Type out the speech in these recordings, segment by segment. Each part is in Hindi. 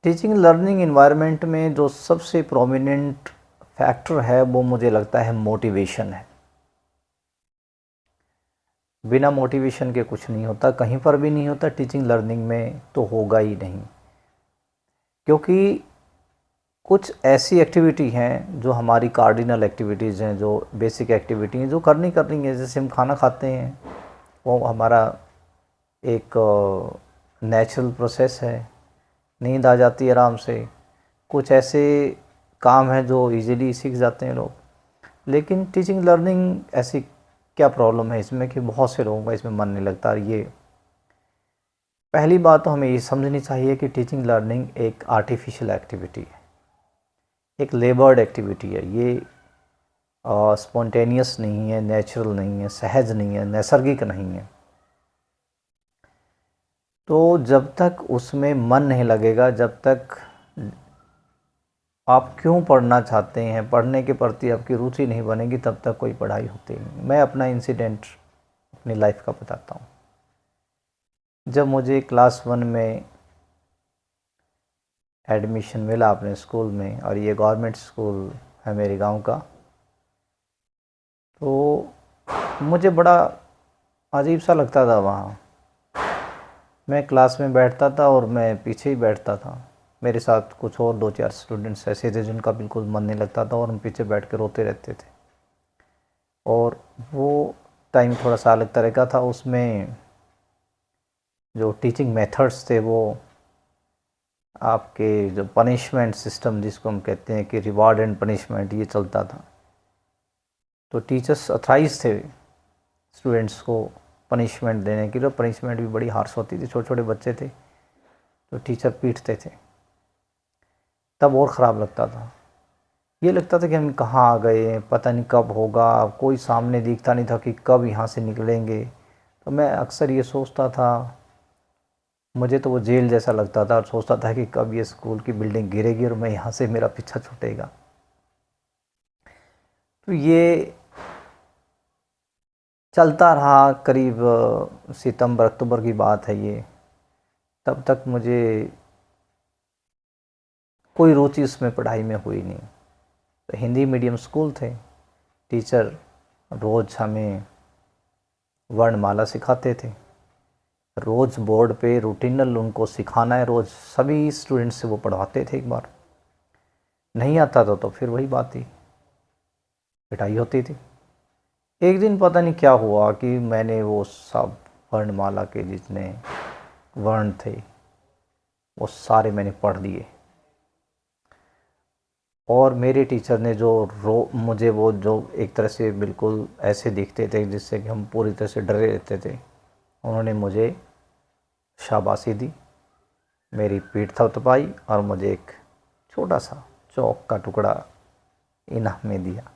टीचिंग लर्निंग इन्वायरमेंट में जो सबसे प्रोमिनेंट फैक्टर है वो मुझे लगता है मोटिवेशन है। बिना मोटिवेशन के कुछ नहीं होता, कहीं पर भी नहीं होता, टीचिंग लर्निंग में तो होगा ही नहीं। क्योंकि कुछ ऐसी एक्टिविटी हैं जो हमारी कार्डिनल एक्टिविटीज़ हैं, जो बेसिक एक्टिविटी हैं, जो करनी है। जैसे हम खाना खाते हैं, वो हमारा एक नेचुरल प्रोसेस है। नींद आ जाती है आराम से। कुछ ऐसे काम हैं जो इजीली सीख जाते हैं लोग। लेकिन टीचिंग लर्निंग ऐसी क्या प्रॉब्लम है इसमें कि बहुत से लोगों का इसमें मन नहीं लगता। ये पहली बात तो हमें ये समझनी चाहिए कि टीचिंग लर्निंग एक आर्टिफिशियल एक्टिविटी है, एक लेबर्ड एक्टिविटी है। ये स्पॉन्टेनियस नहीं है, नेचुरल नहीं है, सहज नहीं है, नैसर्गिक नहीं है। तो जब तक उसमें मन नहीं लगेगा, जब तक आप क्यों पढ़ना चाहते हैं, पढ़ने के प्रति आपकी रुचि नहीं बनेगी, तब तक कोई पढ़ाई होती नहीं। मैं अपना इंसिडेंट अपनी लाइफ का बताता हूँ। जब मुझे क्लास 1 में एडमिशन मिला अपने स्कूल में, और ये गवर्नमेंट स्कूल है मेरे गांव का, तो मुझे बड़ा अजीब सा लगता था वहाँ। मैं क्लास में बैठता था और मैं पीछे ही बैठता था। मेरे साथ कुछ और 2-4 स्टूडेंट्स ऐसे थे जिनका बिल्कुल मन नहीं लगता था, और हम पीछे बैठ के रोते रहते थे। और वो टाइम थोड़ा सा अलग तरह का था। उसमें जो टीचिंग मेथड्स थे, वो आपके जो पनिशमेंट सिस्टम जिसको हम कहते हैं कि रिवार्ड एंड पनिशमेंट, ये चलता था। तो टीचर्स अथराइज थे स्टूडेंट्स को पनिशमेंट देने की। तो पनिशमेंट भी बड़ी हार्श होती थी, छोटे छोटे बच्चे थे तो टीचर पीटते थे। तब और ख़राब लगता था। ये लगता था कि हम कहाँ आ गए, पता नहीं कब होगा, कोई सामने दिखता नहीं था कि कब यहाँ से निकलेंगे। तो मैं अक्सर ये सोचता था, मुझे तो वो जेल जैसा लगता था, और सोचता था कि कब ये स्कूल की बिल्डिंग गिरेगी और मैं यहाँ से, मेरा पीछा छूटेगा। तो ये चलता रहा करीब सितंबर अक्टूबर की बात है ये। तब तक मुझे कोई रुचि उसमें पढ़ाई में हुई नहीं। तो हिंदी मीडियम स्कूल थे, टीचर रोज़ हमें वर्णमाला सिखाते थे। रोज़ बोर्ड पे रूटीनल उनको सिखाना है, रोज़ सभी स्टूडेंट्स से वो पढ़वाते थे। एक बार नहीं आता था तो फिर वही बात थी, पिटाई होती थी। एक दिन पता नहीं क्या हुआ कि मैंने वो सब वर्णमाला के जितने वर्ण थे वो सारे मैंने पढ़ लिए। और मेरे टीचर ने मुझे वो जो एक तरह से बिल्कुल ऐसे दिखते थे जिससे कि हम पूरी तरह से डरे रहते थे, उन्होंने मुझे शाबाशी दी, मेरी पीठ थपथपाई और मुझे एक छोटा सा चौक का टुकड़ा इनाम में दिया।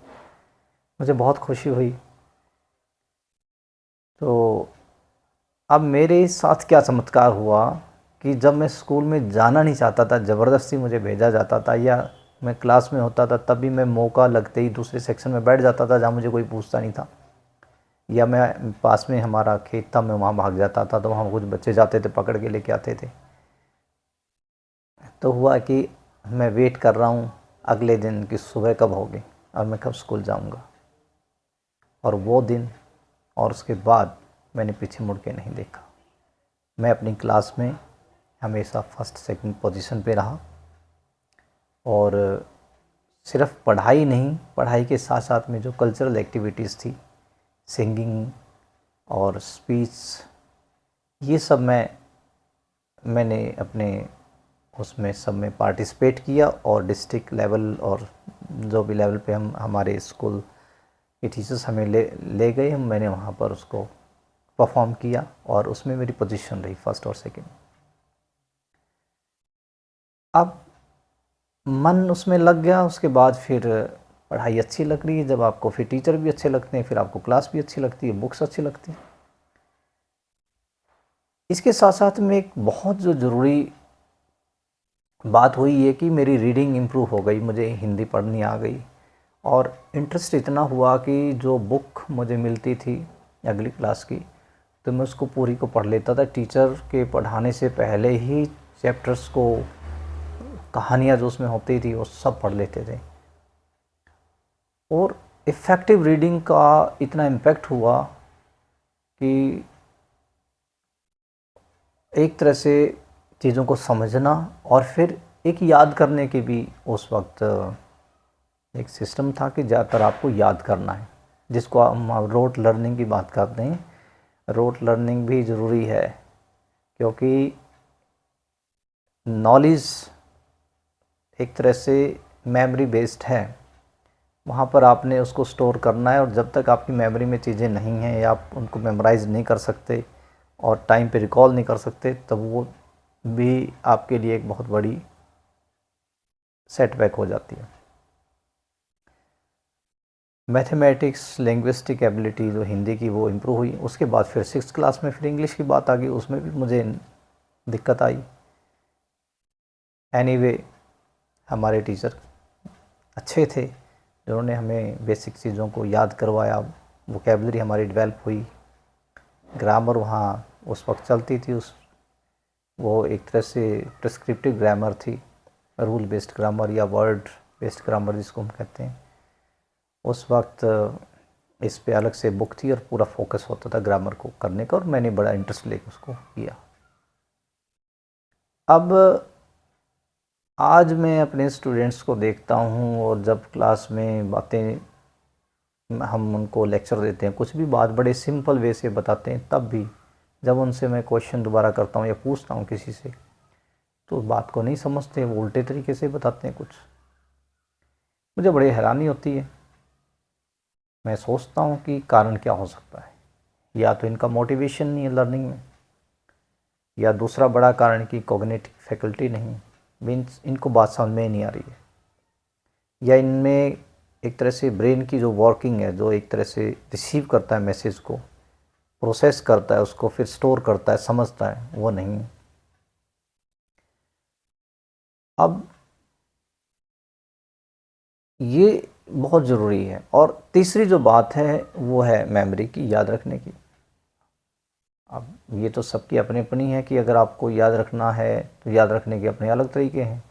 मुझे बहुत खुशी हुई। तो अब मेरे साथ क्या चमत्कार हुआ कि जब मैं स्कूल में जाना नहीं चाहता था, ज़बरदस्ती मुझे भेजा जाता था, या मैं क्लास में होता था तभी मैं मौका लगते ही दूसरे सेक्शन में बैठ जाता था जहाँ मुझे कोई पूछता नहीं था। या मैं पास में हमारा खेत था, मैं वहाँ भाग जाता था, तो वहाँ कुछ बच्चे जाते थे, पकड़ के लेके आते थे। तो हुआ कि मैं वेट कर रहा हूँ अगले दिन की सुबह कब होगी और मैं कब स्कूल जाऊँगा। और वो दिन और उसके बाद मैंने पीछे मुड़ के नहीं देखा। मैं अपनी क्लास में हमेशा फर्स्ट सेकंड पोजीशन पे रहा। और सिर्फ पढ़ाई नहीं, पढ़ाई के साथ साथ में जो कल्चरल एक्टिविटीज़ थी, सिंगिंग और स्पीच, ये सब मैंने अपने उसमें सब में पार्टिसिपेट किया। और डिस्ट्रिक्ट लेवल और जो भी लेवल पे हमारे स्कूल के टीचर्स हमें ले गए, मैंने वहाँ पर उसको परफॉर्म किया और उसमें मेरी पोजीशन रही फर्स्ट और सेकंड। अब मन उसमें लग गया, उसके बाद फिर पढ़ाई अच्छी लग रही है। जब आपको फिर टीचर भी अच्छे लगते हैं, फिर आपको क्लास भी अच्छी लगती है, बुक्स अच्छी लगती हैं। इसके साथ साथ में एक बहुत जो ज़रूरी बात हुई है कि मेरी रीडिंग इम्प्रूव हो गई, मुझे हिंदी पढ़नी आ गई। और इंटरेस्ट इतना हुआ कि जो बुक मुझे मिलती थी अगली क्लास की, तो मैं उसको पूरी को पढ़ लेता था। टीचर के पढ़ाने से पहले ही चैप्टर्स को कहानियाँ जो उसमें होती थी वो सब पढ़ लेते थे। और इफ़ेक्टिव रीडिंग का इतना इम्पैक्ट हुआ कि एक तरह से चीज़ों को समझना और फिर एक याद करने की भी उस वक्त एक सिस्टम था कि ज़्यादातर आपको याद करना है, जिसको हम रोट लर्निंग की बात करते हैं। रोट लर्निंग भी ज़रूरी है क्योंकि नॉलेज एक तरह से मेमोरी बेस्ड है, वहाँ पर आपने उसको स्टोर करना है, और जब तक आपकी मेमोरी में चीज़ें नहीं हैं या आप उनको मेमोराइज़ नहीं कर सकते और टाइम पे रिकॉल नहीं कर सकते, तब वो भी आपके लिए एक बहुत बड़ी सेटबैक हो जाती है। मैथमेटिक्स, लिंग्विस्टिक एबिलिटी जो हिंदी की वो इम्प्रूव हुई। उसके बाद फिर 6th क्लास में फिर इंग्लिश की बात आ गई, उसमें भी मुझे दिक्कत आई। एनीवे हमारे टीचर अच्छे थे, जिन्होंने हमें बेसिक चीज़ों को याद करवाया, वोकेबलरी हमारी डेवलप हुई। ग्रामर वहाँ उस वक्त चलती थी, वो एक तरह से प्रिस्क्रिप्टिव ग्रामर थी, रूल बेस्ड ग्रामर या वर्ड बेस्ड ग्रामर जिसको हम कहते हैं। उस वक्त इस पे अलग से बुक थी और पूरा फोकस होता था ग्रामर को करने का, और मैंने बड़ा इंटरेस्ट लेकर उसको किया। अब आज मैं अपने स्टूडेंट्स को देखता हूँ, और जब क्लास में बातें हम उनको लेक्चर देते हैं, कुछ भी बात बड़े सिंपल वे से बताते हैं, तब भी जब उनसे मैं क्वेश्चन दोबारा करता हूँ या पूछता हूँ किसी से, तो बात को नहीं समझते, वो उल्टे तरीके से बताते हैं कुछ। मुझे बड़ी हैरानी होती है। मैं सोचता हूँ कि कारण क्या हो सकता है। या तो इनका मोटिवेशन नहीं है लर्निंग में, या दूसरा बड़ा कारण कि कॉग्निटिव फैकल्टी नहीं, मीन्स इनको बात समझ में नहीं आ रही है, या इनमें एक तरह से ब्रेन की जो वर्किंग है, जो एक तरह से रिसीव करता है मैसेज को, प्रोसेस करता है उसको, फिर स्टोर करता है, समझता है, वो नहीं है। अब ये बहुत ज़रूरी है। और तीसरी जो बात है वो है मेमोरी की, याद रखने की। अब ये तो सबकी अपनी अपनी है कि अगर आपको याद रखना है तो याद रखने के अपने अलग तरीके हैं।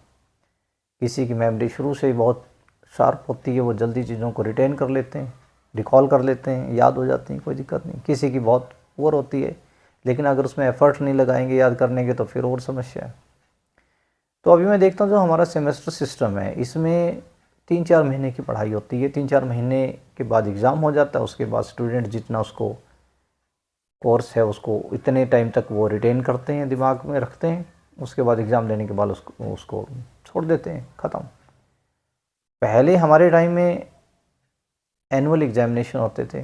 किसी की मेमोरी शुरू से ही बहुत शार्प होती है, वो जल्दी चीज़ों को रिटेन कर लेते हैं, रिकॉल कर लेते हैं, याद हो जाती हैं, कोई दिक्कत नहीं। किसी की बहुत पुअर होती है, लेकिन अगर उसमें एफर्ट नहीं लगाएंगे याद करने के तो फिर और समस्या है। तो अभी मैं देखता हूँ जो हमारा सेमेस्टर सिस्टम है, इसमें 3-4 महीने की पढ़ाई होती है। 3-4 महीने के बाद एग्ज़ाम हो जाता है। उसके बाद स्टूडेंट जितना उसको कोर्स है उसको इतने टाइम तक वो रिटेन करते हैं, दिमाग में रखते हैं। उसके बाद एग्ज़ाम देने के बाद उसको छोड़ देते हैं, ख़त्म। पहले हमारे टाइम में एनुअल एग्जामिनेशन होते थे।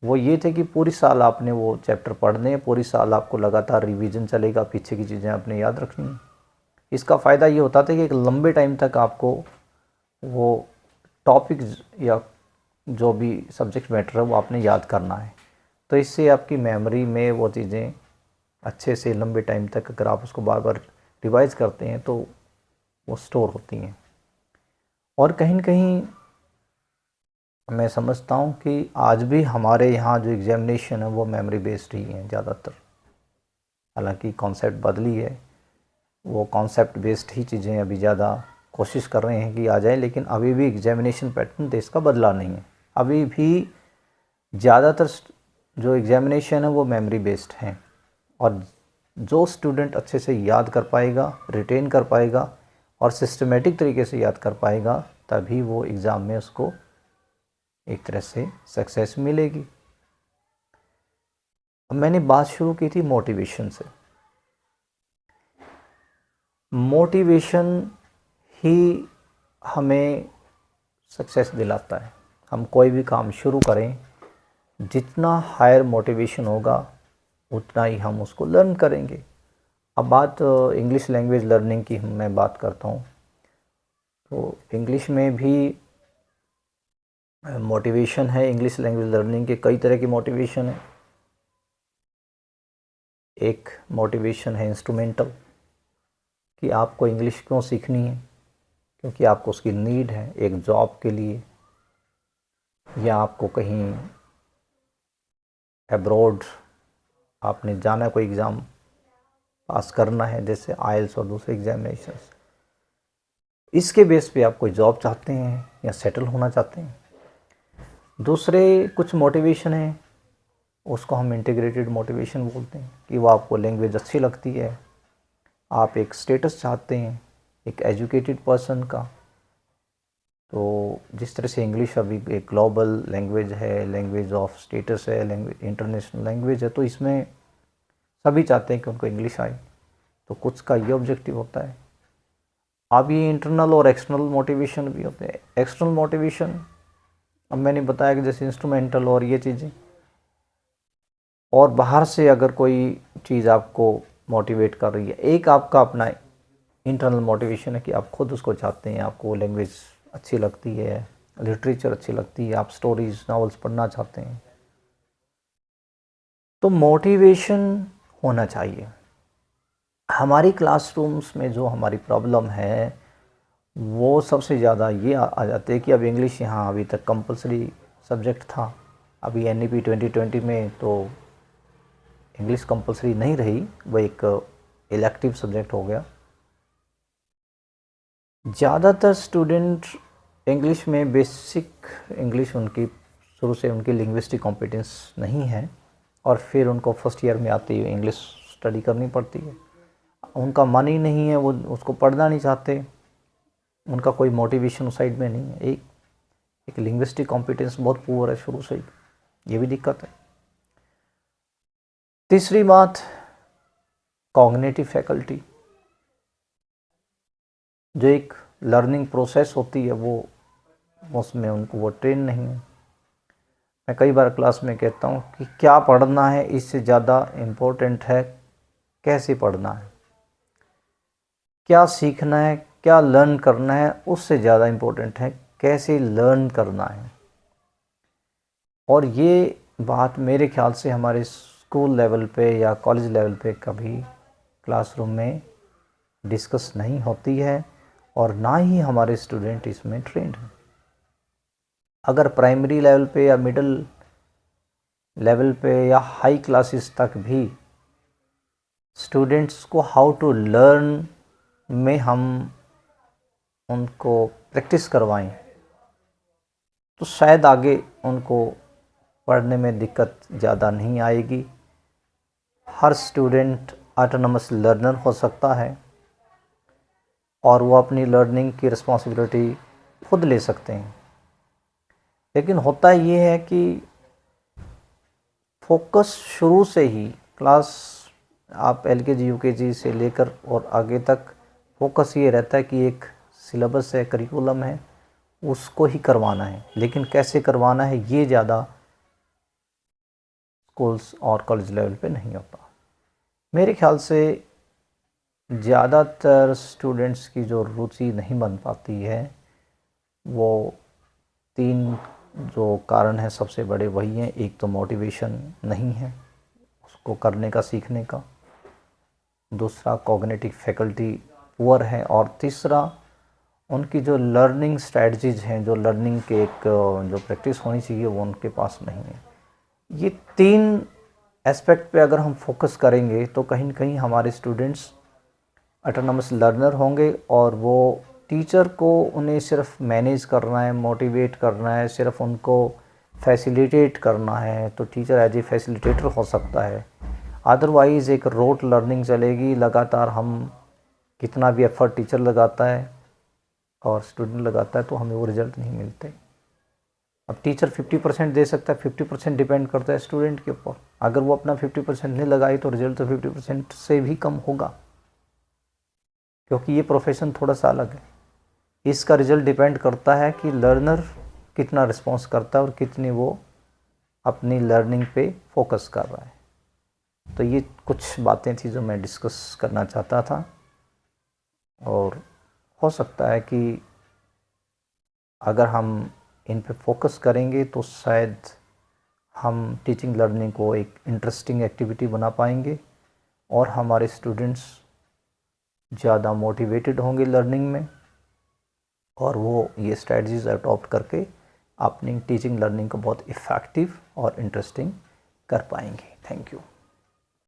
वो ये थे कि पूरी साल आपने वो चैप्टर पढ़ने हैं, पूरी साल आपको लगातार रिवीजन चलेगा, पीछे की चीज़ें आपने याद रखनी है। इसका फ़ायदा ये होता था कि एक लंबे टाइम तक आपको वो टॉपिक या जो भी सब्जेक्ट मैटर है वो आपने याद करना है। तो इससे आपकी मेमोरी में वो चीज़ें अच्छे से लंबे टाइम तक, अगर आप उसको बार बार रिवाइज करते हैं तो वो स्टोर होती हैं। और कहीं न कहीं मैं समझता हूँ कि आज भी हमारे यहाँ जो एग्ज़ामिनेशन है वो मेमोरी बेस्ड ही है ज़्यादातर। हालांकि कॉन्सेप्ट बदली है, वो कॉन्सेप्ट बेस्ड ही चीज़ें अभी ज़्यादा कोशिश कर रहे हैं कि आ जाए, लेकिन अभी भी एग्ज़ामिनेशन पैटर्न देश का बदला नहीं है। अभी भी ज़्यादातर जो एग्ज़ामिनेशन है वो मेमोरी बेस्ड हैं, और जो स्टूडेंट अच्छे से याद कर पाएगा, रिटेन कर पाएगा और सिस्टमेटिक तरीके से याद कर पाएगा, तभी वो एग्ज़ाम में उसको एक तरह से सक्सेस मिलेगी। अब मैंने बात शुरू की थी मोटिवेशन से। मोटिवेशन ही हमें सक्सेस दिलाता है। हम कोई भी काम शुरू करें, जितना हायर मोटिवेशन होगा उतना ही हम उसको लर्न करेंगे। अब बात इंग्लिश लैंग्वेज लर्निंग की मैं बात करता हूँ, तो इंग्लिश में भी मोटिवेशन है। इंग्लिश लैंग्वेज लर्निंग के कई तरह की मोटिवेशन है। एक मोटिवेशन है इंस्ट्रूमेंटल, कि आपको इंग्लिश क्यों सीखनी है, क्योंकि आपको उसकी नीड है एक जॉब के लिए, या आपको कहीं अब्रॉड आपने जाना, कोई एग्ज़ाम पास करना है, जैसे आइल्स और दूसरे एग्जामिनेशंस। इसके बेस पे आप कोई जॉब चाहते हैं या सेटल होना चाहते हैं। दूसरे कुछ मोटिवेशन है, उसको हम इंटीग्रेटेड मोटिवेशन बोलते हैं, कि वो आपको लैंग्वेज अच्छी लगती है, आप एक स्टेटस चाहते हैं एक एजुकेटेड पर्सन का। तो जिस तरह से इंग्लिश अभी एक ग्लोबल लैंग्वेज है, लैंग्वेज ऑफ स्टेटस है, लैंग्वेज इंटरनेशनल लैंग्वेज है, तो इसमें सभी चाहते हैं कि उनको इंग्लिश आए। तो कुछ का ये ऑब्जेक्टिव होता है। अब ये इंटरनल और एक्सटर्नल मोटिवेशन भी होते हैं। एक्सटर्नल मोटिवेशन अब मैंने बताया कि जैसे इंस्ट्रूमेंटल और ये चीज़ें, और बाहर से अगर कोई चीज़ आपको मोटिवेट कर रही है। एक आपका अपना इंटरनल मोटिवेशन है कि आप खुद उसको चाहते हैं, आपको लैंग्वेज अच्छी लगती है, लिटरेचर अच्छी लगती है, आप स्टोरीज नॉवेल्स पढ़ना चाहते हैं। तो मोटिवेशन होना चाहिए। हमारी क्लासरूम्स में जो हमारी प्रॉब्लम है वो सबसे ज़्यादा ये आ जाती है कि अब इंग्लिश यहाँ अभी तक कंपलसरी सब्जेक्ट था, अभी NEP 2020 में तो इंग्लिश कंपलसरी नहीं रही, वो एक इलेक्टिव सब्जेक्ट हो गया। ज़्यादातर स्टूडेंट इंग्लिश में बेसिक इंग्लिश उनकी शुरू से उनकी लिंग्विस्टिक कॉम्पिटेंस नहीं है, और फिर उनको फर्स्ट ईयर में आते हुए इंग्लिश स्टडी करनी पड़ती है। उनका मन ही नहीं है, वो उसको पढ़ना नहीं चाहते, उनका कोई मोटिवेशन उस साइड में नहीं है। एक लिंग्विस्टिक कॉम्पिटेंस बहुत पुअर है शुरू से ही, ये भी दिक्कत है। तीसरी बात, कॉग्निटिव फैकल्टी, जो एक लर्निंग प्रोसेस होती है वो उसमें उनको वो ट्रेन नहीं है। मैं कई बार क्लास में कहता हूँ कि क्या पढ़ना है इससे ज़्यादा इम्पोर्टेंट है कैसे पढ़ना है, क्या सीखना है, क्या लर्न करना है, उससे ज़्यादा इम्पोर्टेंट है कैसे लर्न करना है। और ये बात मेरे ख्याल से हमारे स्कूल लेवल पे या कॉलेज लेवल पे कभी क्लासरूम में डिस्कस नहीं होती है, और ना ही हमारे स्टूडेंट इसमें ट्रेंड हैं। अगर प्राइमरी लेवल पे या मिडिल लेवल पे या हाई क्लासेस तक भी स्टूडेंट्स को हाउ टू लर्न में हम उनको प्रैक्टिस करवाएं तो शायद आगे उनको पढ़ने में दिक्कत ज़्यादा नहीं आएगी। हर स्टूडेंट ऑटोनमस लर्नर हो सकता है और वो अपनी लर्निंग की रिस्पॉन्सिबिलिटी खुद ले सकते हैं। लेकिन होता ये है कि फोकस शुरू से ही क्लास आप LKG UKG से लेकर और आगे तक फोकस ये रहता है कि एक सिलेबस है, करिकुलम है, उसको ही करवाना है। लेकिन कैसे करवाना है ये ज़्यादा स्कूल्स और कॉलेज लेवल पे नहीं होता। मेरे ख्याल से ज़्यादातर स्टूडेंट्स की जो रुचि नहीं बन पाती है वो 3 जो कारण हैं सबसे बड़े वही हैं। एक तो मोटिवेशन नहीं है उसको करने का, सीखने का। दूसरा कॉग्निटिव फैकल्टी पुअर है, और तीसरा उनकी जो लर्निंग स्ट्रेटजीज हैं, जो लर्निंग के एक जो प्रैक्टिस होनी चाहिए वो उनके पास नहीं है। ये 3 एस्पेक्ट पे अगर हम फोकस करेंगे तो कहीं ना कहीं हमारे स्टूडेंट्स ऑटोनमस लर्नर होंगे, और वो टीचर को उन्हें सिर्फ मैनेज करना है, मोटिवेट करना है, सिर्फ उनको फैसिलिटेट करना है तो टीचर एज ए फैसिलिटेटर हो सकता है। अदरवाइज़ एक रोट लर्निंग चलेगी, लगातार हम कितना भी एफर्ट टीचर लगाता है और स्टूडेंट लगाता है तो हमें वो रिज़ल्ट नहीं मिलते। अब टीचर 50% दे सकता है, 50% डिपेंड करता है स्टूडेंट के ऊपर। अगर वो अपना 50% नहीं लगाई तो रिज़ल्ट तो 50% से भी कम होगा, क्योंकि ये प्रोफेशन थोड़ा सा अलग है। इसका रिज़ल्ट डिपेंड करता है कि लर्नर कितना रिस्पॉन्स करता है और कितनी वो अपनी लर्निंग पे फोकस कर रहा है। तो ये कुछ बातें थी जो मैं डिस्कस करना चाहता था, और हो सकता है कि अगर हम इन पे फोकस करेंगे तो शायद हम टीचिंग लर्निंग को एक इंटरेस्टिंग एक्टिविटी बना पाएंगे, और हमारे स्टूडेंट्स ज़्यादा मोटिवेटेड होंगे लर्निंग में, और वो ये स्ट्रेटजीज अडॉप्ट करके अपनी टीचिंग लर्निंग को बहुत इफ़ेक्टिव और इंटरेस्टिंग कर पाएंगे। Thank you.